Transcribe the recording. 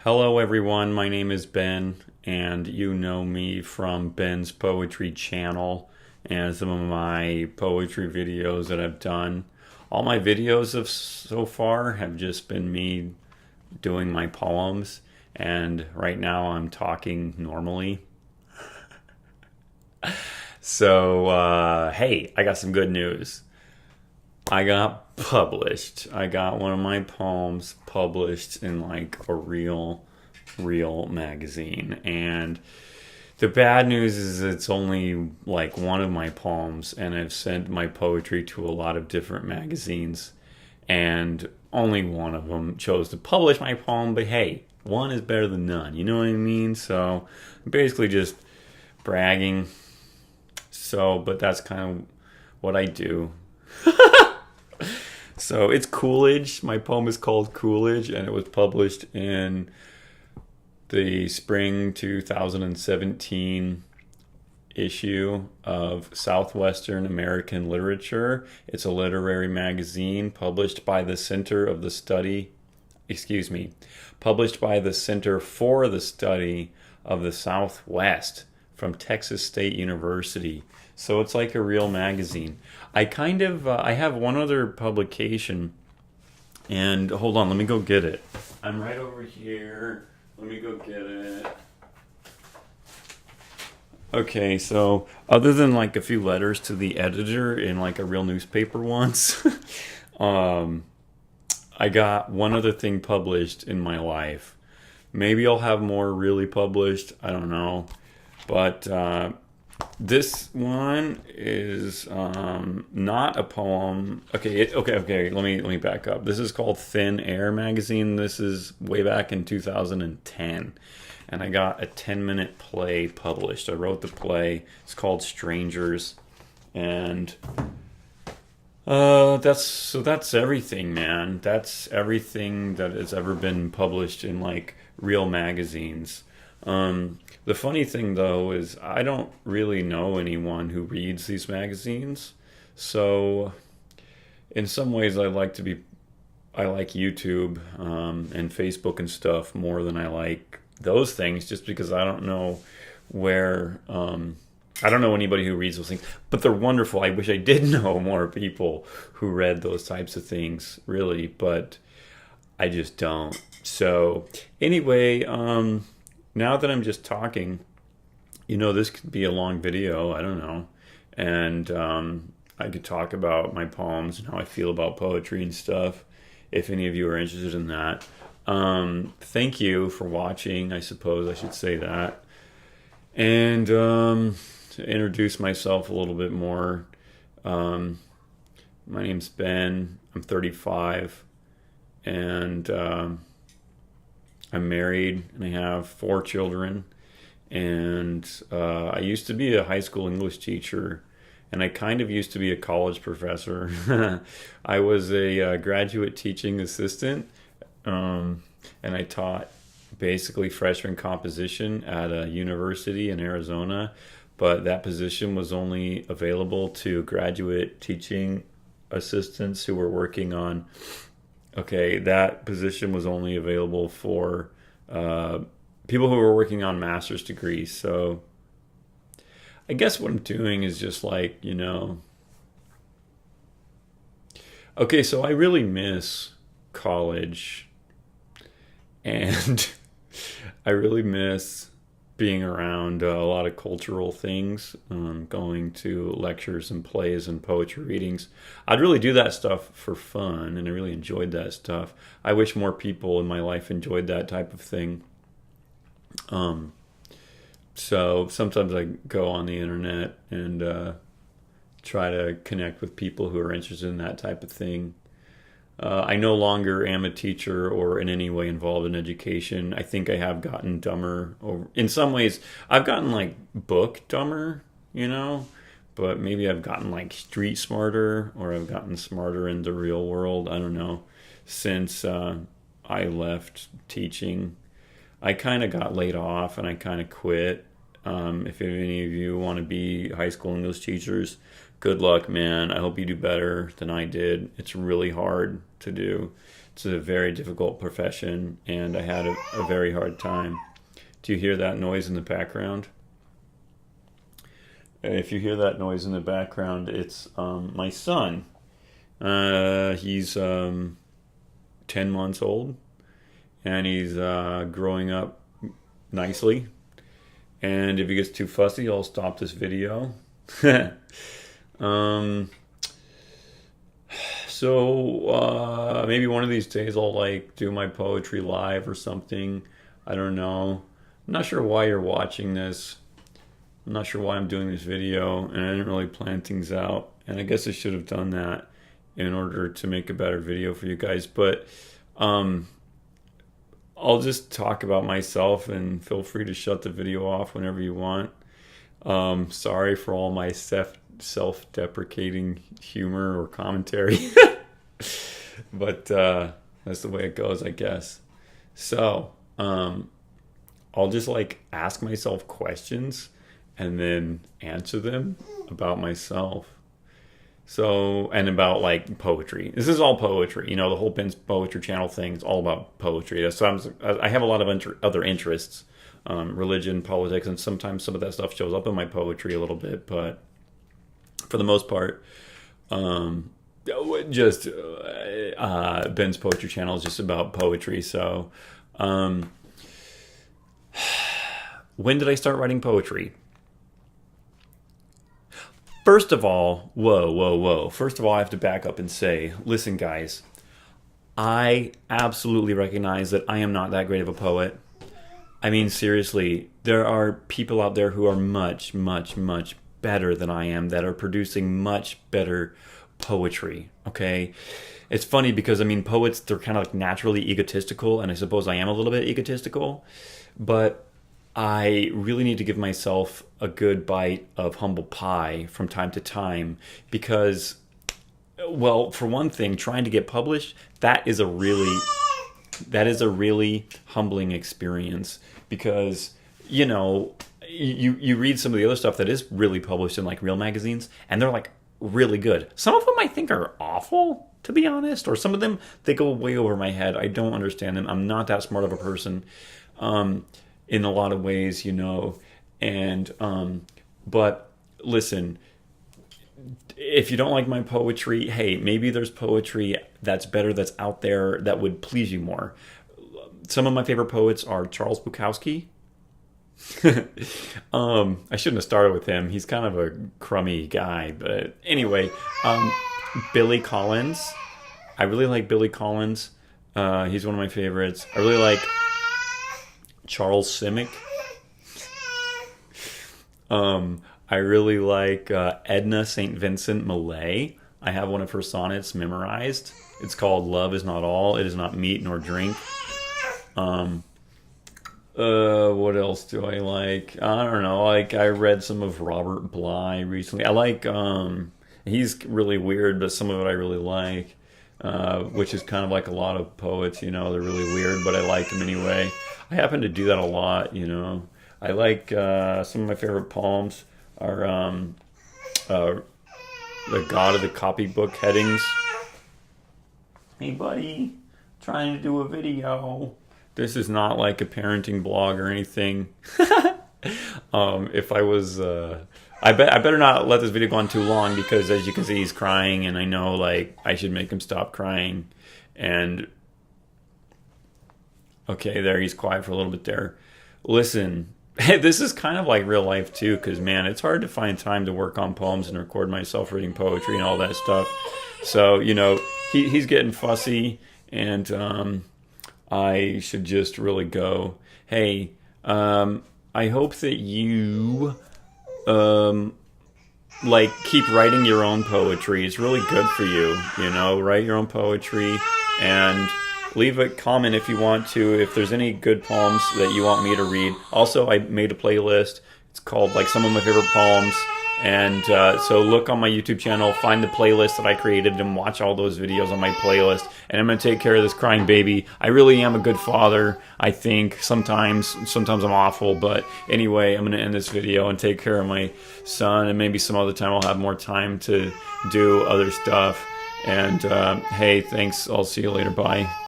Hello, everyone. My name is Ben, and you know me from Ben's Poetry channel and some of my poetry videos that I've done. All my videos of so far have just been me doing my poems, and right now I'm talking normally. Hey, I got some good news. I got published. I got one of my poems published in like a real magazine. And the bad news is it's only like one of my poems, and I've sent my poetry to a lot of different magazines, and only one of them chose to publish my poem. But hey, one is better than none. You know what I mean? So I'm basically just bragging. But that's kind of what I do. So it's Coolidge. My poem is called Coolidge, and it was published in the spring 2017 issue of Southwestern American Literature. It's a literary magazine published by the Center of the Study, published by the Center for the Study of the Southwest from Texas State University. So it's like a real magazine. I have one other publication, and hold on, let me go get it. I'm right over here. Let me go get it. Okay, so other than like a few letters to the editor in like a real newspaper once, I got one other thing published in my life. Maybe I'll have more really published. I don't know. But this one is not a poem. Okay. Let me back up. This is called Thin Air magazine. This is way back in 2010, and I got a 10-minute play published. I wrote the play. It's called Strangers, and that's everything, man. That's everything that has ever been published in like real magazines. The funny thing though is I don't really know anyone who reads these magazines. So in some ways I like YouTube and Facebook and stuff more than I like those things, just because I don't know where I don't know anybody who reads those things, but they're wonderful. I wish I did know more people who read those types of things, really, but I just don't. So anyway, now that I'm just talking, this could be a long video. I don't know. And I could talk about my poems and how I feel about poetry and stuff, if any of you are interested in that. Thank you for watching, I suppose I should say that. And to introduce myself a little bit more, my name's Ben. I'm 35. And I'm married, and I have 4 children, and I used to be a high school English teacher, and I kind of used to be a college professor. I was a graduate teaching assistant, and I taught basically freshman composition at a university in Arizona, but that position was only available to graduate teaching assistants who were working on that position was only available for people who were working on master's degrees. So I guess what I'm doing is just like, so I really miss college, and I really miss being around a lot of cultural things, going to lectures and plays and poetry readings. I'd really do that stuff for fun, and I really enjoyed that stuff. I wish more people in my life enjoyed that type of thing. So sometimes I go on the internet and try to connect with people who are interested in that type of thing. I no longer am a teacher or in any way involved in education. I think I have gotten dumber. In some ways, I've gotten like book dumber, but maybe I've gotten like street smarter, or I've gotten smarter in the real world. I don't know. Since I left teaching, I kind of got laid off and I kind of quit. If any of you want to be high school English teachers, good luck, man. I hope you do better than I did. It's really hard to do. It's a very difficult profession, and I had a very hard time. Do you hear that noise in the background? If you hear that noise in the background, it's my son. He's 10 months old, and he's growing up nicely. And if he gets too fussy, I'll stop this video. So maybe one of these days I'll like do my poetry live or something. I don't know. I'm not sure why you're watching this. I'm not sure why I'm doing this video, and I didn't really plan things out. And I guess I should have done that in order to make a better video for you guys. But I'll just talk about myself, and feel free to shut the video off whenever you want. Sorry for all my self-deprecating humor or commentary. But that's the way it goes, I guess. So I'll just like ask myself questions and then answer them about myself. So, and about like poetry. This is all poetry. You know, the whole Ben's Poetry channel thing is all about poetry. So I have a lot of other interests, religion, politics, and sometimes some of that stuff shows up in my poetry a little bit. But for the most part, just Ben's Poetry channel is just about poetry. So, when did I start writing poetry? First of all, whoa. First of all, I have to back up and say, listen, guys, I absolutely recognize that I am not that great of a poet. I mean, seriously, there are people out there who are much, much, much better than I am, that are producing much better poetry, okay? It's funny because, I mean, poets, they're kind of like naturally egotistical, and I suppose I am a little bit egotistical, but I really need to give myself a good bite of humble pie from time to time because, well, for one thing, trying to get published, that is a really humbling experience because, you know, you read some of the other stuff that is really published in like real magazines, and they're like really good. Some of them I think are awful, to be honest, or some of them, they go way over my head. I don't understand them. I'm not that smart of a person. In a lot of ways, you know, and but listen, if you don't like my poetry, hey, maybe there's poetry that's better, that's out there, that would please you more. Some of my favorite poets are Charles Bukowski. I shouldn't have started with him. He's kind of a crummy guy, but anyway, Billy Collins. I really like Billy Collins. He's one of my favorites. I really like Charles Simic. I really like Edna St. Vincent Millay. I have one of her sonnets memorized. It's called Love Is Not All, It Is Not Meat Nor Drink. What else do I like? I don't know. Like, I read some of Robert Bly recently. I like, he's really weird, but some of it I really like. Which is kind of like a lot of poets, you know, they're really weird, but I like them anyway. I happen to do that a lot, you know. I like, some of my favorite poems are, The God of the Copybook Headings. Hey buddy, trying to do a video. This is not like a parenting blog or anything. If I was, I better not let this video go on too long because as you can see he's crying and I know like I should make him stop crying. And okay, there, he's quiet for a little bit there. Listen, this is kind of like real life too, because man, it's hard to find time to work on poems and record myself reading poetry and all that stuff. So, you know, he's getting fussy, and I should just really go, hey, I hope that you like keep writing your own poetry. It's really good for you, you know, write your own poetry and leave a comment if you want to, if there's any good poems that you want me to read. Also, I made a playlist. It's called like some of my favorite poems. And so look on my YouTube channel, find the playlist that I created, and watch all those videos on my playlist. And I'm going to take care of this crying baby. I really am a good father, I think. Sometimes I'm awful. But anyway, I'm going to end this video and take care of my son. And maybe some other time I'll have more time to do other stuff. And hey, thanks. I'll see you later. Bye.